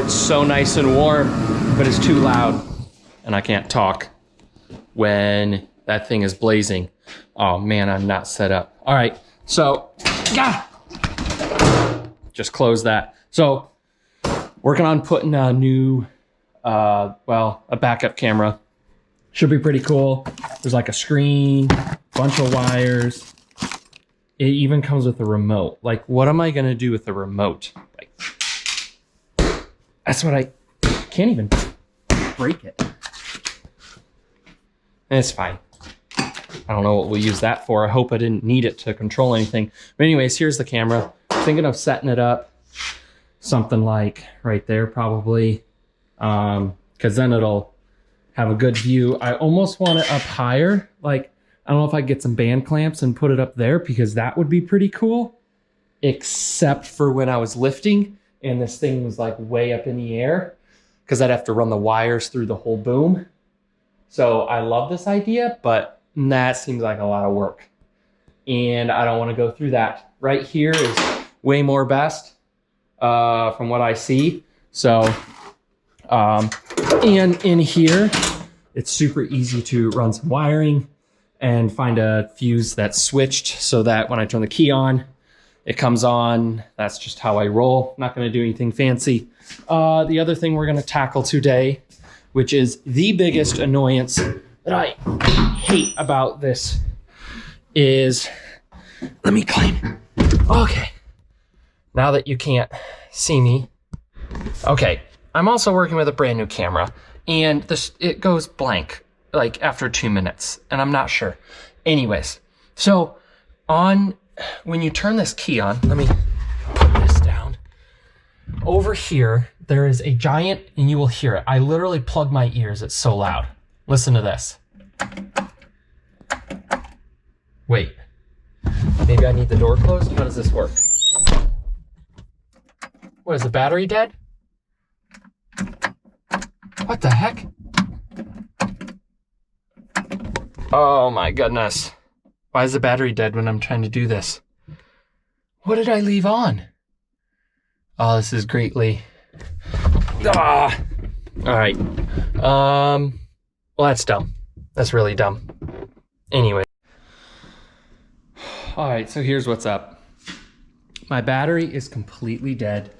it's so nice and warm, but it's too loud and I can't talk when that thing is blazing. Oh man, I'm not set up. All right, so, just close that. So, working on putting a new, well, a backup camera. Should be pretty cool. There's like a screen, bunch of wires. It even comes with a remote. Like, what am I gonna do with the remote? Like, that's what I can't even break it. It's fine. I don't know what we'll use that for. I hope I didn't need it to control anything. But anyways, here's the camera. Thinking of setting it up something like right there probably. Because then it'll have a good view. I almost want it up higher. Like, I don't know if I get some band clamps and put it up there because that would be pretty cool. Except for when I was lifting and this thing was like way up in the air because I'd have to run the wires through the whole boom. So I love this idea, but that seems like a lot of work. And I don't want to go through that. Right here is way more best from what I see. So, and in here, it's super easy to run some wiring and find a fuse that's switched so that when I turn the key on, it comes on. That's just how I roll. Not going to do anything fancy. The other thing we're going to tackle today, which is the biggest annoyance that I hate about this, is, let me climb. Okay. Now that you can't see me. Okay. I'm also working with a brand new camera and it goes blank like after 2 minutes and I'm not sure. Anyways, so when you turn this key on, let me put this down. Over here, there is a giant, and you will hear it. I literally plug my ears. It's so loud. Listen to this. Wait. Maybe I need the door closed? How does this work? What, is the battery dead? What the heck? Oh my goodness. Why is the battery dead when I'm trying to do this? What did I leave on? Oh, this is greatly... Ah! Alright. Well, that's dumb. That's really dumb. Anyway. Alright, so here's what's up. My battery is completely dead.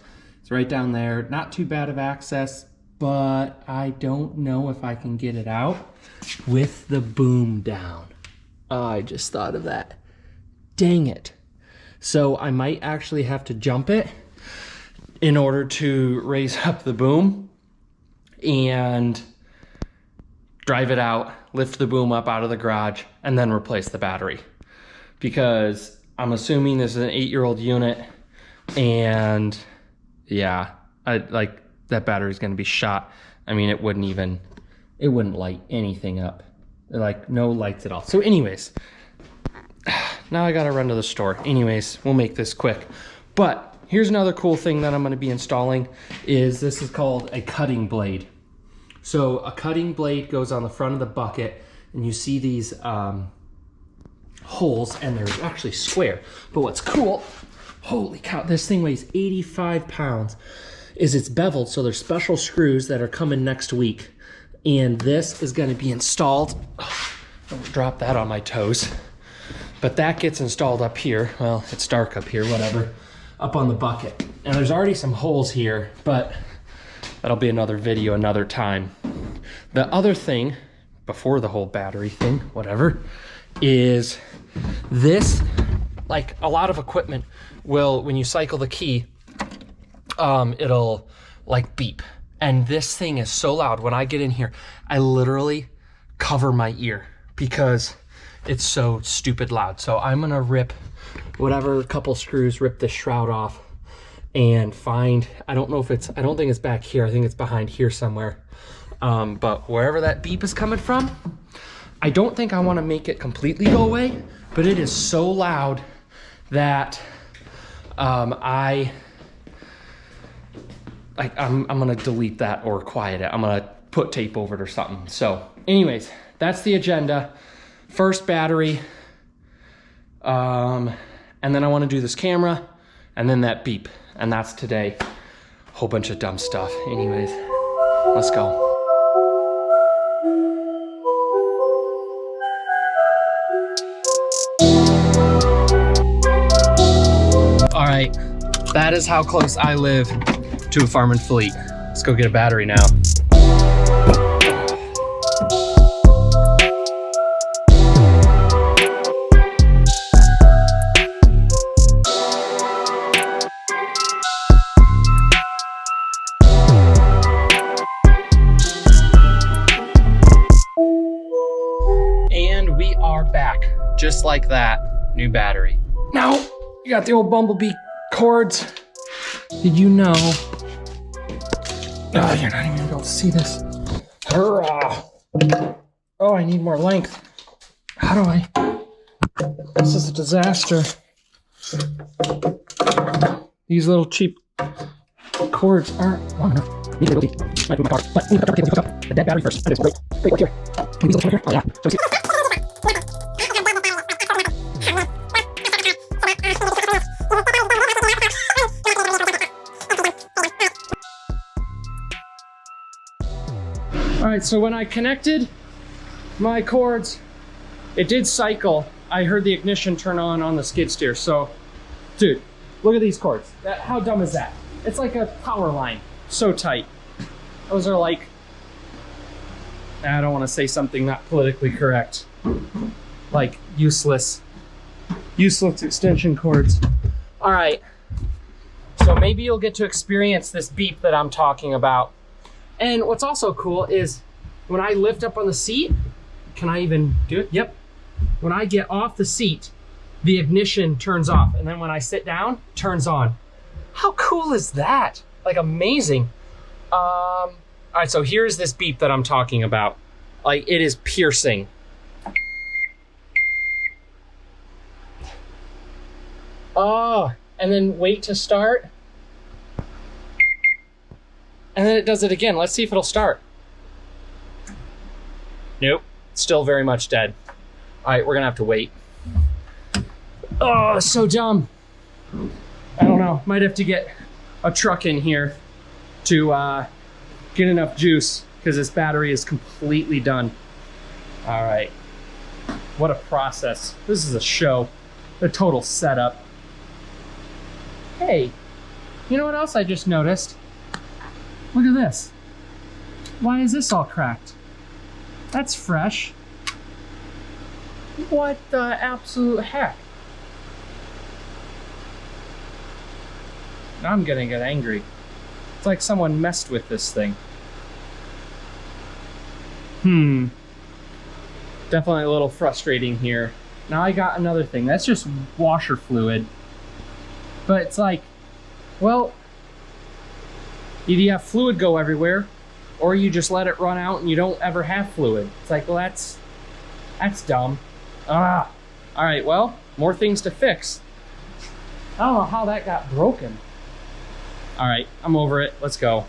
It's right down there. Not too bad of access, but I don't know if I can get it out with the boom down. Oh, I just thought of that. Dang it. So I might actually have to jump it in order to raise up the boom and drive it out, lift the boom up out of the garage, and then replace the battery. Because I'm assuming this is an 8-year-old unit, and yeah, that battery's gonna be shot. I mean, it wouldn't light anything up. Like, no lights at all. So anyways, now I gotta run to the store. Anyways, we'll make this quick. But here's another cool thing that I'm gonna be installing is this is called a cutting blade. So a cutting blade goes on the front of the bucket and you see these holes and they're actually square. But what's cool, holy cow, this thing weighs 85 pounds, is it's beveled. So there's special screws that are coming next week. And this is gonna be installed, don't drop that on my toes, but that gets installed up here. Well, it's dark up here, whatever, up on the bucket. And there's already some holes here, but that'll be another video another time. The other thing, before the whole battery thing, whatever, is this, like a lot of equipment will, when you cycle the key, it'll like beep. And this thing is so loud. When I get in here, I literally cover my ear because it's so stupid loud. So I'm gonna rip whatever couple screws, rip this shroud off and find, I don't think it's back here. I think it's behind here somewhere. But wherever that beep is coming from, I don't think I wanna make it completely go away, but it is so loud that I'm gonna delete that or quiet it. I'm gonna put tape over it or something. So anyways, that's the agenda. First battery, and then I wanna do this camera and then that beep, and that's today. Whole bunch of dumb stuff. Anyways, let's go. All right, that is how close I live to a Farm and Fleet. Let's go get a battery now. And we are back, just like that, new battery. Now, you got the old Bumblebee cords. Did you know? Oh, you're not even gonna be able to see this. Hurrah. Oh, I need more length. How do I? This is a disaster. These little cheap cords aren't long enough. Need to go deep. Might move my car, but we need to hook up the dead battery first. That is great. Wait, what's here? Can these come here? Oh yeah. So see. All right, so when I connected my cords, it did cycle. I heard the ignition turn on the skid steer. So, dude, look at these cords. How dumb is that? It's like a power line, so tight. Those are like, I don't want to say something not politically correct, like useless extension cords. All right, so maybe you'll get to experience this beep that I'm talking about. And what's also cool is when I lift up on the seat, can I even do it? Yep. When I get off the seat, the ignition turns off. And then when I sit down, turns on. How cool is that? Like amazing. All right, so here's this beep that I'm talking about. Like it is piercing. Oh, and then wait to start. And then it does it again. Let's see if it'll start. Nope, still very much dead. All right, we're gonna have to wait. Oh, so dumb. I don't know, might have to get a truck in here to get enough juice because this battery is completely done. All right, what a process. This is a show, a total setup. Hey, you know what else I just noticed? Look at this. Why is this all cracked? That's fresh. What the absolute heck? I'm gonna get angry. It's like someone messed with this thing. Definitely a little frustrating here. Now I got another thing. That's just washer fluid. But it's like, well, either you have fluid go everywhere, or you just let it run out and you don't ever have fluid. It's like, well, that's dumb. All right, well, more things to fix. I don't know how that got broken. All right, I'm over it. Let's go.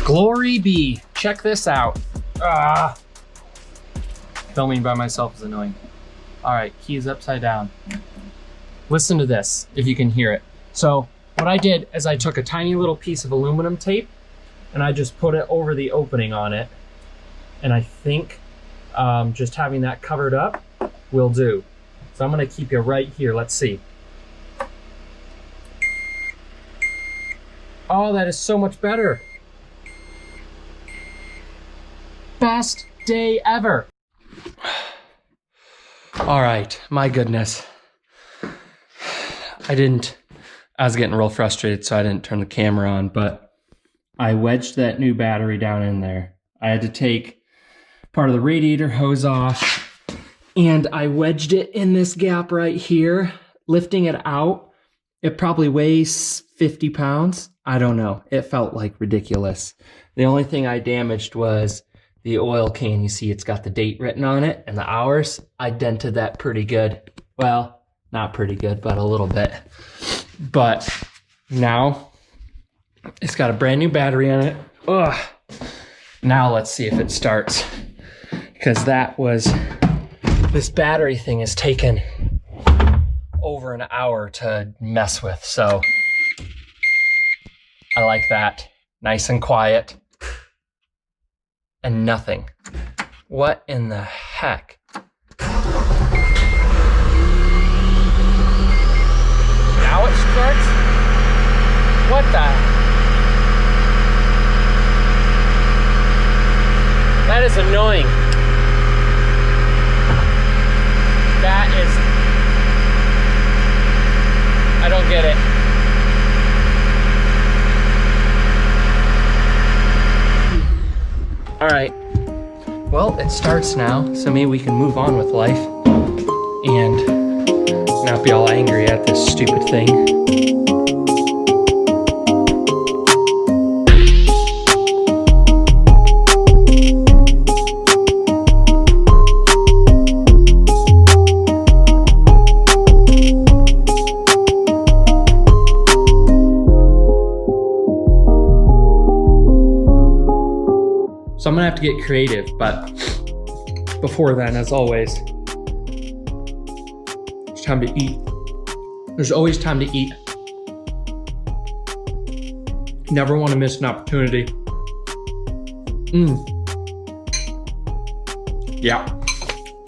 Glory be. Check this out. Filming by myself is annoying. All right, keys upside down. Listen to this, if you can hear it. So what I did is I took a tiny little piece of aluminum tape and I just put it over the opening on it. And I think just having that covered up will do. So I'm gonna keep you right here. Let's see. Oh, that is so much better. Best day ever. All right, my goodness. I was getting real frustrated, so I didn't turn the camera on, but I wedged that new battery down in there. I had to take part of the radiator hose off, and I wedged it in this gap right here, lifting it out. It probably weighs 50 pounds. I don't know. It felt like ridiculous. The only thing I damaged was the oil can. You see it's got the date written on it and the hours. I dented that pretty good. Well, not pretty good, but a little bit. But now it's got a brand new battery on it. Ugh. Now let's see if it starts. Because this battery thing has taken over an hour to mess with. So I like that. Nice and quiet. And nothing. What in the heck? Now it starts? What the? That is annoying. That is... I don't get it. All right. Well, it starts now, so maybe we can move on with life and not be all angry at this stupid thing. So I'm gonna have to get creative, but before then, as always, it's time to eat. There's always time to eat. Never want to miss an opportunity. Yeah,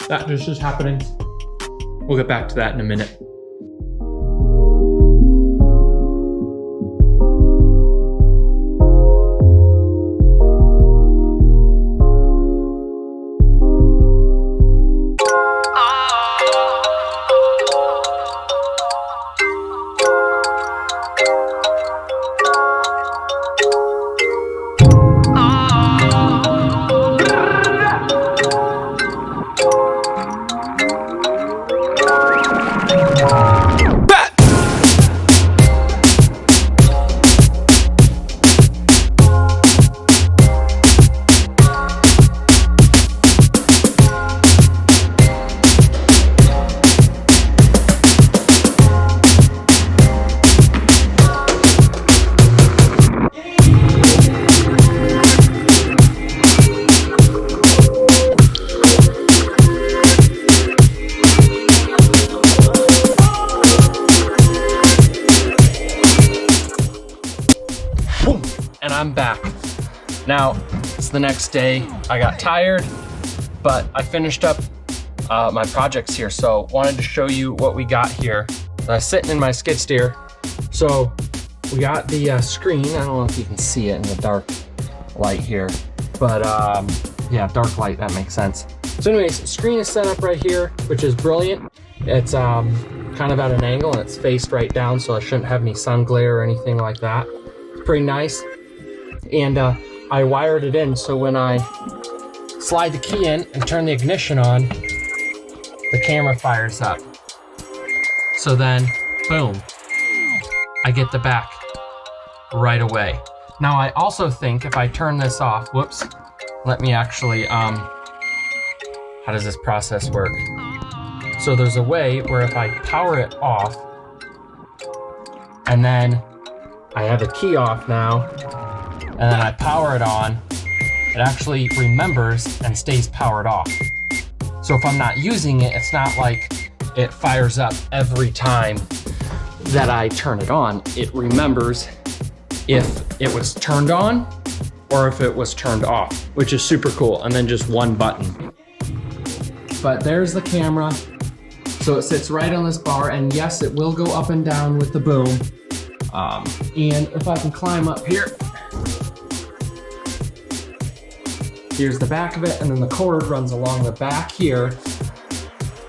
that just is happening. We'll get back to that in a minute. And I'm back. Now, it's the next day. I got tired, but I finished up my projects here. So wanted to show you what we got here. I was sitting in my skid steer. So we got the screen. I don't know if you can see it in the dark light here, but yeah, dark light, that makes sense. So anyways, screen is set up right here, which is brilliant. It's kind of at an angle and it's faced right down, so I shouldn't have any sun glare or anything like that. It's pretty nice. And I wired it in, so when I slide the key in and turn the ignition on, the camera fires up. So then, boom, I get the back right away. Now I also think if I turn this off, whoops, let me actually, how does this process work? So there's a way where if I power it off, and then I have the key off now, and then I power it on, it actually remembers and stays powered off. So if I'm not using it, it's not like it fires up every time that I turn it on. It remembers if it was turned on or if it was turned off, which is super cool. And then just one button. But there's the camera. So it sits right on this bar, and yes, it will go up and down with the boom. And if I can climb up here, here's the back of it, and then the cord runs along the back here.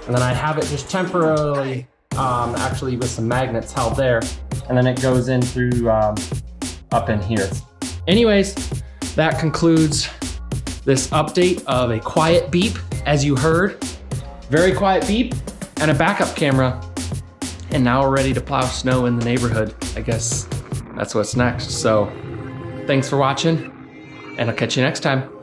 And then I have it just temporarily, actually with some magnets held there. And then it goes in through up in here. Anyways, that concludes this update of a quiet beep, as you heard. Very quiet beep and a backup camera. And now we're ready to plow snow in the neighborhood. I guess that's what's next. So thanks for watching, and I'll catch you next time.